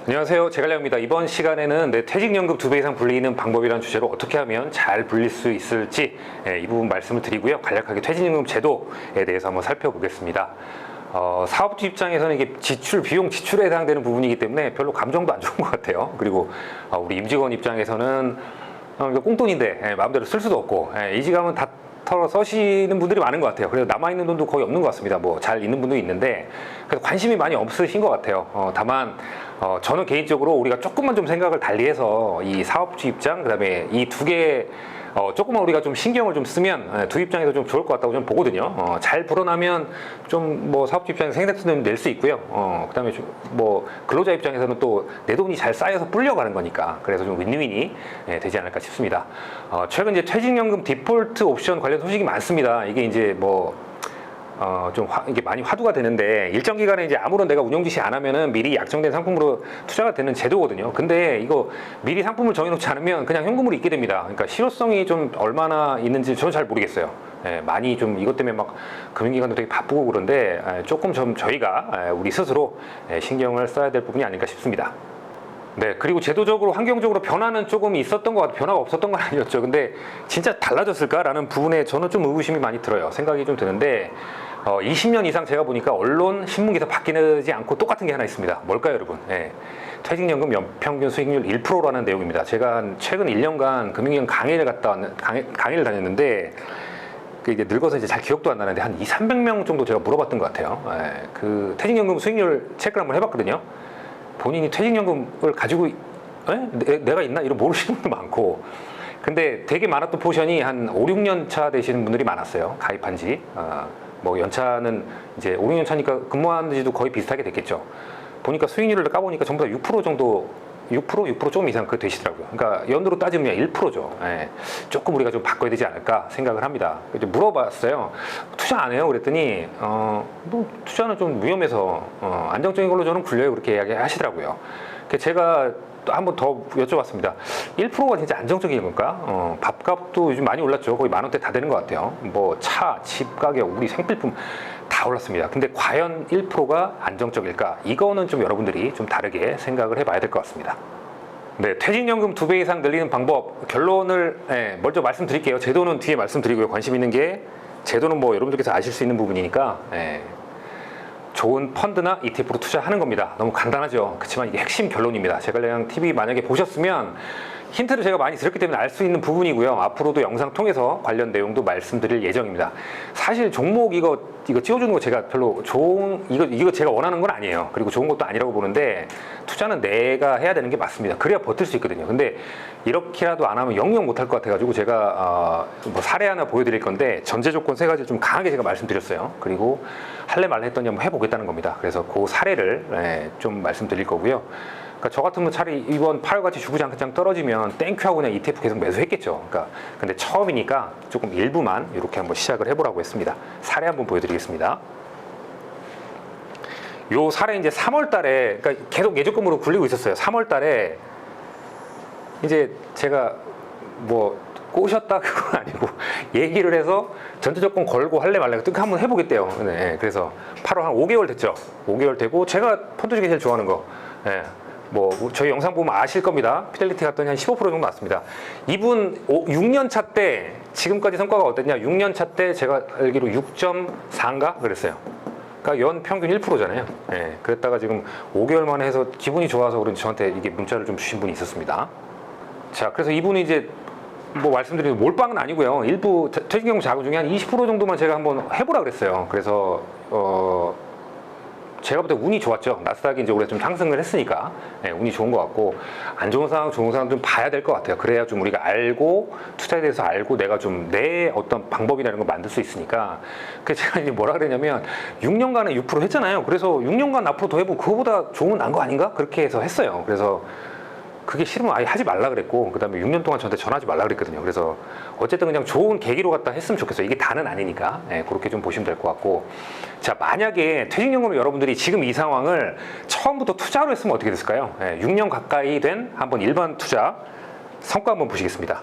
안녕하세요, 제갈량입니다. 이번 시간에는 내 퇴직연금 2배 이상 불리는 방법이라는 주제로 어떻게 하면 잘 불릴 수 있을지 이 부분 말씀을 드리고요. 간략하게 퇴직연금 제도에 대해서 한번 살펴보겠습니다. 사업주 입장에서는 이게 비용 지출에 해당되는 부분이기 때문에 별로 감정도 안 좋은 것 같아요. 그리고 우리 임직원 입장에서는 이거 꽁돈인데 마음대로 쓸 수도 없고 이 지갑은 다 털어 써시는 분들이 많은 것 같아요. 그래서 남아있는 돈도 거의 없는 것 같습니다. 뭐 잘 있는 분도 있는데 그래서 관심이 많이 없으신 것 같아요. 다만 저는 개인적으로 우리가 조금만 좀 생각을 달리해서 이 사업주 입장, 그다음에 이 두 개 조금만 우리가 좀 신경을 좀 쓰면 두 입장에서 좀 좋을 것 같다고 좀 보거든요. 잘 불어나면 좀 뭐 사업주 입장에서 생산성을 낼 수 있고요. 그다음에 뭐 근로자 입장에서는 또 내 돈이 잘 쌓여서 불려가는 거니까 그래서 좀 윈윈이 되지 않을까 싶습니다. 최근 이제 퇴직연금 디폴트 옵션 관련 소식이 많습니다. 이게 이제 이게 많이 화두가 되는데 일정 기간에 이제 아무런 내가 운용 지시 안 하면은 미리 약정된 상품으로 투자가 되는 제도거든요. 근데 이거 미리 상품을 정해놓지 않으면 그냥 현금으로 있게 됩니다. 그러니까 실효성이 좀 얼마나 있는지 저는 잘 모르겠어요. 많이 좀 이것 때문에 막 금융기관도 되게 바쁘고 그런데 조금 좀 저희가 우리 스스로 신경을 써야 될 부분이 아닐까 싶습니다. 네, 그리고 제도적으로 환경적으로 변화는 조금 있었던 것 같아요. 변화가 없었던 건 아니었죠. 근데 진짜 달라졌을까라는 부분에 저는 좀 의구심이 많이 들어요. 생각이 좀 드는데 20년 이상 제가 보니까 언론, 신문기사 바뀌지 않고 똑같은 게 하나 있습니다. 뭘까요, 여러분? 퇴직연금 연평균 수익률 1%라는 내용입니다. 제가 최근 1년간 금융위원 강의를 강의를 다녔는데 이제 늙어서 이제 잘 기억도 안 나는데 한 200~300명 정도 제가 물어봤던 것 같아요. 그 퇴직연금 수익률 체크를 한번 해봤거든요. 본인이 퇴직연금을 가지고 내가 있나? 이런 모르시는 분도 많고 근데 되게 많았던 포션이 한 5~6년 차 되시는 분들이 많았어요. 가입한 지 뭐 연차는 이제 5~6년 차니까 근무한 지도 거의 비슷하게 됐겠죠. 보니까 수익률을 까보니까 전부 다 6% 정도 6% 조금 이상 되시더라고요. 그러니까 연으로 따지면 1%죠. 조금 우리가 좀 바꿔야 되지 않을까 생각을 합니다. 이제 물어봤어요. 투자 안 해요? 그랬더니 뭐 투자는 좀 위험해서 안정적인 걸로 저는 굴려요. 그렇게 이야기하시더라고요. 제가 또 한 번 더 여쭤봤습니다. 1%가 진짜 안정적인 건가? 밥값도 요즘 많이 올랐죠. 거의 10,000원대 다 되는 것 같아요. 뭐 차, 집 가격, 우리 생필품 다 올랐습니다. 근데 과연 1%가 안정적일까? 이거는 좀 여러분들이 좀 다르게 생각을 해봐야 될 것 같습니다. 네, 퇴직연금 2배 이상 늘리는 방법 결론을 먼저 말씀드릴게요. 제도는 뒤에 말씀드리고요. 관심 있는 게 제도는 뭐 여러분들께서 아실 수 있는 부분이니까 좋은 펀드나 ETF로 투자하는 겁니다. 너무 간단하죠. 그렇지만 이게 핵심 결론입니다. 제갈량 TV 만약에 보셨으면 힌트를 제가 많이 드렸기 때문에 알 수 있는 부분이고요. 앞으로도 영상 통해서 관련 내용도 말씀드릴 예정입니다. 사실 종목 이거 띄워주는 거 제가 별로 이거 제가 원하는 건 아니에요. 그리고 좋은 것도 아니라고 보는데 투자는 내가 해야 되는 게 맞습니다. 그래야 버틸 수 있거든요. 근데 이렇게라도 안 하면 영영 못할 것 같아가지고 제가 뭐 사례 하나 보여드릴 건데 전제 조건 3가지를 좀 강하게 제가 말씀드렸어요. 그리고 할래 말래 했더니 한번 해보겠다는 겁니다. 그래서 그 사례를 좀 말씀드릴 거고요. 그러니까 저 같으면 차라리 이번 8월같이 주구장창 떨어지면 땡큐하고 그냥 ETF 계속 매수했겠죠. 그러니까 근데 처음이니까 조금 일부만 이렇게 한번 시작을 해보라고 했습니다. 사례 한번 보여드리겠습니다. 요 사례 이제 3월달에 그러니까 계속 예적금으로 굴리고 있었어요. 3월달에 이제 제가 뭐 꼬셨다 그건 아니고 얘기를 해서 전제 조건 걸고 할래 말래 그러니까 한번 해보겠대요. 네, 그래서 8월 한 5개월 됐죠. 5개월 되고 제가 펀드 중에 제일 좋아하는 거. 뭐 저희 영상 보면 아실 겁니다. 피델리티 갔더니 한 15% 정도 났습니다. 이분 6년 차 때 지금까지 성과가 어땠냐? 6년 차 때 제가 알기로 6.4인가 그랬어요. 그러니까 연 평균 1%잖아요. 그랬다가 지금 5개월 만에 해서 기분이 좋아서 그런지 저한테 이게 문자를 좀 주신 분이 있었습니다. 자, 그래서 이분이 이제 뭐 말씀드리는 몰빵은 아니고요. 일부 퇴직연금 자금 중에 한 20% 정도만 제가 한번 해보라 그랬어요. 그래서 제가 볼 때 운이 좋았죠. 나스닥이 이제 올해 좀 상승을 했으니까 운이 좋은 것 같고 안 좋은 상황, 좋은 상황 좀 봐야 될 것 같아요. 그래야 좀 우리가 알고 투자에 대해서 알고 내가 좀 내 어떤 방법이라는 걸 만들 수 있으니까. 그래서 제가 이제 뭐라 그랬냐면 6년간에 6% 했잖아요. 그래서 6년간 앞으로 더 해보고 그거보다 좋은 난 거 아닌가? 그렇게 해서 했어요. 그래서 그게 싫으면 아예 하지 말라 그랬고 그 다음에 6년 동안 저한테 전화하지 말라 그랬거든요. 그래서 어쨌든 그냥 좋은 계기로 갖다 했으면 좋겠어요. 이게 다는 아니니까 그렇게 좀 보시면 될 것 같고. 자, 만약에 퇴직연금 여러분들이 지금 이 상황을 처음부터 투자로 했으면 어떻게 됐을까요? 6년 가까이 된 한번 일반 투자 성과 한번 보시겠습니다.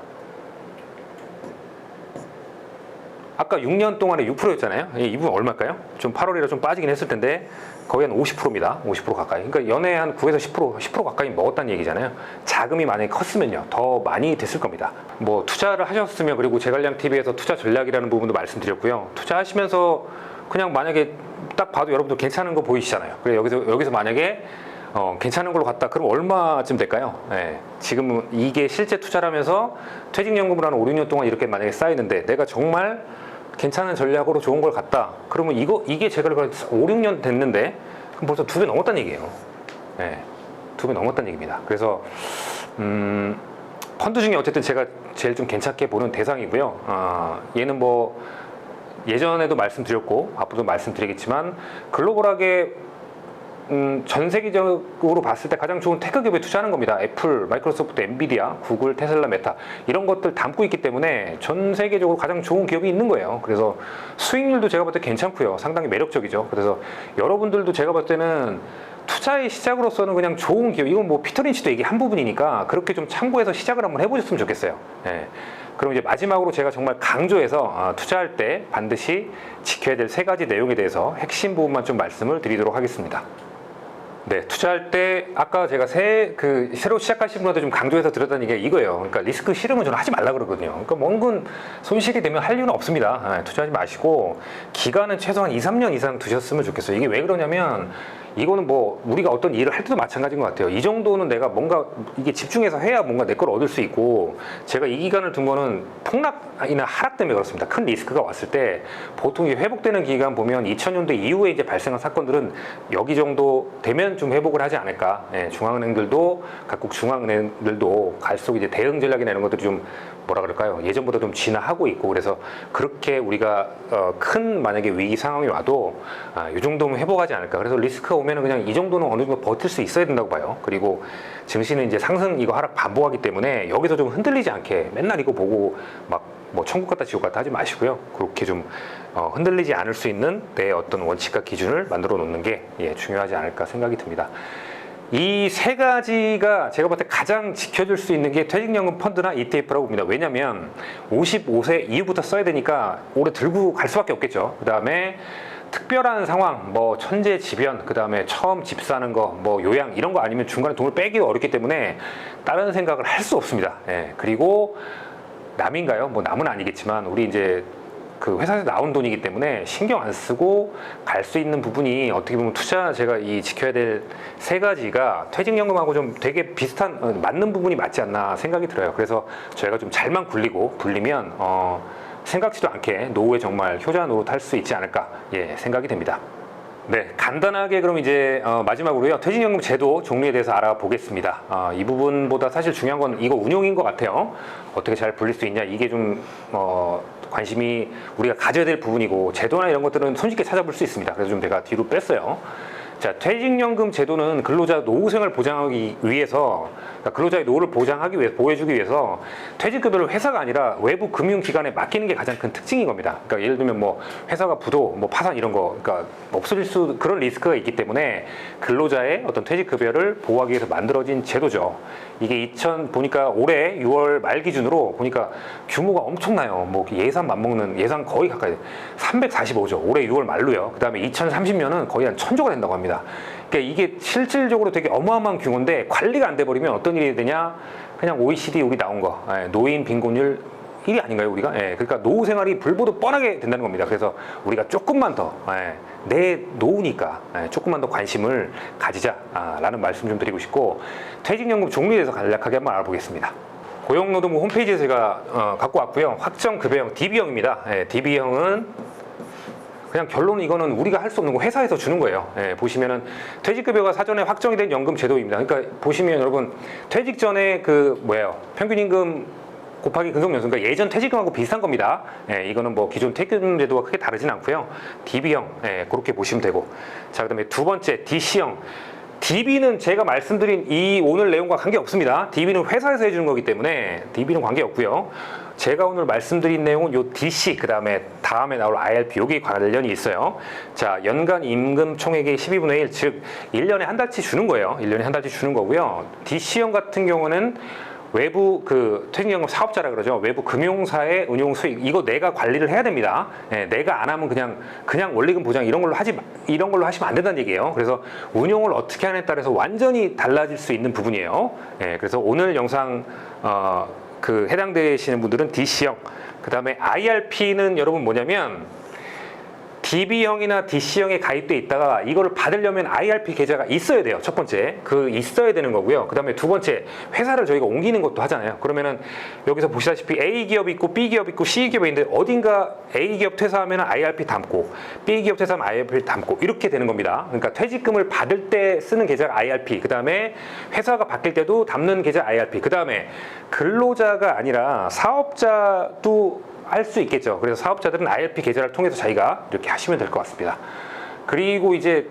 아까 6년 동안에 6%였잖아요. 이 부분 얼마일까요? 좀 8월이라 좀 빠지긴 했을 텐데 거의 한 50%입니다. 50% 가까이. 그러니까 연에 한 9에서 10% 가까이 먹었다는 얘기잖아요. 자금이 만약에 컸으면요. 더 많이 됐을 겁니다. 뭐 투자를 하셨으면, 그리고 제갈량TV에서 투자 전략이라는 부분도 말씀드렸고요. 투자하시면서 그냥 만약에 딱 봐도 여러분들 괜찮은 거 보이시잖아요. 그래 여기서 만약에 괜찮은 걸로 갔다. 그럼 얼마쯤 될까요? 예, 지금 이게 실제 투자를 하면서 퇴직연금을 한 5, 6년 동안 이렇게 만약에 쌓이는데 내가 정말 괜찮은 전략으로 좋은 걸 갔다. 그러면 이게 제가 5, 6년 됐는데 그럼 벌써 2배 넘었다는 얘기예요. 예, 2배 넘었다는 얘기입니다. 그래서 펀드 중에 어쨌든 제가 제일 좀 괜찮게 보는 대상이고요. 얘는 뭐 예전에도 말씀드렸고 앞으로도 말씀드리겠지만 글로벌하게 전 세계적으로 봤을 때 가장 좋은 테크 기업에 투자하는 겁니다. 애플, 마이크로소프트, 엔비디아, 구글, 테슬라, 메타 이런 것들 담고 있기 때문에 전 세계적으로 가장 좋은 기업이 있는 거예요. 그래서 수익률도 제가 볼 때 괜찮고요. 상당히 매력적이죠. 그래서 여러분들도 제가 볼 때는 투자의 시작으로서는 그냥 좋은 기업, 이건 뭐 피터 린치도 얘기한 부분이니까 그렇게 좀 참고해서 시작을 한번 해보셨으면 좋겠어요. 예. 그럼 이제 마지막으로 제가 정말 강조해서 투자할 때 반드시 지켜야 될 3가지 내용에 대해서 핵심 부분만 좀 말씀을 드리도록 하겠습니다. 네, 투자할 때 아까 제가 새로 시작하신 분한테 좀 강조해서 드렸다는 얘기가 이거예요. 그러니까 리스크 실험은 저는 하지 말라 그러거든요. 그러니까 뭔 손실이 되면 할 이유는 없습니다. 투자하지 마시고 기간은 최소한 2, 3년 이상 두셨으면 좋겠어요. 이게 왜 그러냐면 이거는 뭐 우리가 어떤 일을 할 때도 마찬가지인 것 같아요. 이 정도는 내가 뭔가 이게 집중해서 해야 뭔가 내 걸 얻을 수 있고, 제가 이 기간을 둔 거는 폭락이나 하락 때문에 그렇습니다. 큰 리스크가 왔을 때 보통 회복되는 기간 보면 2000년대 이후에 이제 발생한 사건들은 여기 정도 되면 좀 회복을 하지 않을까. 예, 중앙은행들도 각국 중앙은행들도 갈수록 이제 대응 전략이나 이런 것들이 좀 뭐라 그럴까요? 예전보다 좀 진화하고 있고, 그래서 그렇게 우리가 큰 만약에 위기 상황이 와도 이 정도면 회복하지 않을까. 그래서 리스크가 오면은 그냥 이 정도는 어느 정도 버틸 수 있어야 된다고 봐요. 그리고 증시는 이제 상승 이거 하락 반복하기 때문에 여기서 좀 흔들리지 않게 맨날 이거 보고 막 뭐 천국 같다 지옥 같다 하지 마시고요. 그렇게 좀 흔들리지 않을 수 있는 내 어떤 원칙과 기준을 만들어 놓는 게 중요하지 않을까 생각이 듭니다. 이 3가지가 제가 볼 때 가장 지켜줄 수 있는 게 퇴직연금 펀드나 ETF라고 봅니다. 왜냐면 55세 이후부터 써야 되니까 오래 들고 갈 수밖에 없겠죠. 그 다음에 특별한 상황, 뭐 천재지변, 그 다음에 처음 집 사는 거, 뭐 요양 이런 거 아니면 중간에 돈을 빼기가 어렵기 때문에 다른 생각을 할 수 없습니다. 예, 그리고 남인가요? 뭐 남은 아니겠지만 우리 이제 그 회사에서 나온 돈이기 때문에 신경 안 쓰고 갈 수 있는 부분이 어떻게 보면 투자 제가 이 지켜야 될 3가지가 퇴직연금하고 좀 되게 비슷한 맞는 부분이 맞지 않나 생각이 들어요. 그래서 저희가 좀 잘만 굴리면 생각지도 않게 노후에 정말 효자 노릇할 수 있지 않을까 생각이 됩니다. 네, 간단하게 그럼 이제 마지막으로요, 퇴직연금 제도 종류에 대해서 알아보겠습니다. 이 부분보다 사실 중요한 건 이거 운용인 것 같아요. 어떻게 잘 불릴 수 있냐, 이게 좀 관심이 우리가 가져야 될 부분이고, 제도나 이런 것들은 손쉽게 찾아볼 수 있습니다. 그래서 좀 제가 뒤로 뺐어요. 자, 퇴직연금 제도는 근로자 노후생을 보장하기 위해서, 그러니까 근로자의 노후를 보장하기 위해서, 보호해주기 위해서 퇴직급여를 회사가 아니라 외부 금융기관에 맡기는 게 가장 큰 특징인 겁니다. 그러니까 예를 들면 뭐 회사가 부도, 뭐 파산 이런 거, 그러니까 없어질 그런 리스크가 있기 때문에 근로자의 어떤 퇴직급여를 보호하기 위해서 만들어진 제도죠. 이게 보니까 올해 6월 말 기준으로 보니까 규모가 엄청나요. 뭐 예산 맞먹는, 예산 거의 가까이 345조, 올해 6월 말로요. 그 다음에 2030년은 거의 한 1000조가 된다고 합니다. 그러니까 이게 실질적으로 되게 어마어마한 규모인데 관리가 안 돼버리면 어떤 일이 되냐, 그냥 OECD 여기 나온 거, 노인 빈곤율 1위 아닌가요, 우리가? 그러니까 노후 생활이 불보듯 뻔하게 된다는 겁니다. 그래서 우리가 조금만 더, 내 노후니까 조금만 더 관심을 가지자라는 말씀 좀 드리고 싶고, 퇴직연금 종류에 대해서 간략하게 한번 알아보겠습니다. 고용노동부 홈페이지에서 제가 갖고 왔고요. 확정급여형 DB형입니다. DB형은 그냥 결론은 이거는 우리가 할 수 없는 거 회사에서 주는 거예요. 보시면은 퇴직급여가 사전에 확정이 된 연금 제도입니다. 그러니까 보시면 여러분 퇴직 전에 평균임금 곱하기 근속연수, 그러니까 예전 퇴직금하고 비슷한 겁니다. 이거는 뭐 기존 퇴직금 제도와 크게 다르진 않고요. DB형 그렇게 보시면 되고, 자 그다음에 두 번째 DC형. DB는 제가 말씀드린 이 오늘 내용과 관계없습니다. DB는 회사에서 해주는 거기 때문에 DB는 관계없고요. 제가 오늘 말씀드린 내용은 요 DC, 그 다음에 나올 IRP, 여기 관련이 있어요. 자, 연간 임금 총액의 12분의 1, 즉 1년에 한 달치 주는 거예요. 1년에 한 달치 주는 거고요. DC형 같은 경우는 외부 그 퇴직연금 사업자라 그러죠. 외부 금융사의 운용 수익 이거 내가 관리를 해야 됩니다. 예, 내가 안 하면 그냥 원리금 보장 이런 걸로 하시면 안 된다는 얘기예요. 그래서 운용을 어떻게 하느냐에 따라서 완전히 달라질 수 있는 부분이에요. 예, 그래서 오늘 영상 그 해당되시는 분들은 DC형, 그 다음에 IRP는 여러분 뭐냐면 DB형이나 DC형에 가입돼 있다가 이거를 받으려면 IRP 계좌가 있어야 돼요. 첫 번째, 있어야 되는 거고요. 그 다음에 두 번째, 회사를 저희가 옮기는 것도 하잖아요. 그러면은 여기서 보시다시피 A 기업이 있고 B 기업이 있고 C 기업이 있는데 어딘가 A 기업 퇴사하면 IRP 담고 B 기업 퇴사하면 IRP 담고 이렇게 되는 겁니다. 그러니까 퇴직금을 받을 때 쓰는 계좌가 IRP, 그 다음에 회사가 바뀔 때도 담는 계좌 IRP, 그 다음에 근로자가 아니라 사업자도 할 수 있겠죠. 그래서 사업자들은 IRP 계좌를 통해서 자기가 이렇게 하시면 될 것 같습니다. 그리고 이제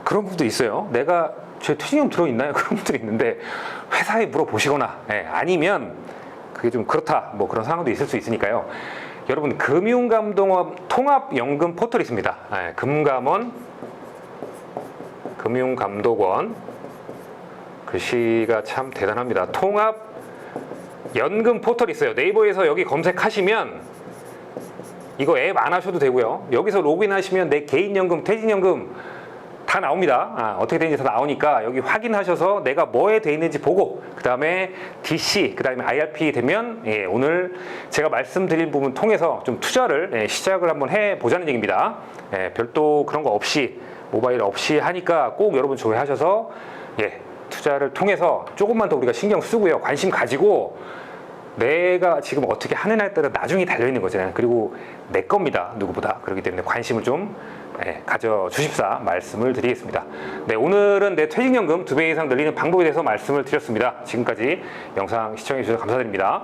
그런 분도 있어요. 내가 제 퇴직금 들어있나요? 그런 분들이 있는데 회사에 물어보시거나 아니면 그게 좀 그렇다 뭐 그런 상황도 있을 수 있으니까요. 여러분 금융감독원 통합연금 포털이 있습니다. 금융감독원 글씨가 참 대단합니다. 연금 포털 있어요. 네이버에서 여기 검색하시면 이거 앱 안 하셔도 되고요. 여기서 로그인하시면 내 개인연금, 퇴직연금 다 나옵니다. 어떻게 되는지 다 나오니까 여기 확인하셔서 내가 뭐에 돼 있는지 보고 그 다음에 DC, 그 다음에 IRP 되면 오늘 제가 말씀드린 부분 통해서 좀 투자를 시작을 한번 해보자는 얘기입니다. 별도 그런 거 없이 모바일 없이 하니까 꼭 여러분 조회하셔서 투자를 통해서 조금만 더 우리가 신경 쓰고요. 관심 가지고 내가 지금 어떻게 하느냐에 따라 나중에 달려있는 거잖아요. 그리고 내 겁니다. 누구보다. 그렇기 때문에 관심을 좀 가져주십사 말씀을 드리겠습니다. 네, 오늘은 내 퇴직연금 2배 이상 늘리는 방법에 대해서 말씀을 드렸습니다. 지금까지 영상 시청해주셔서 감사드립니다.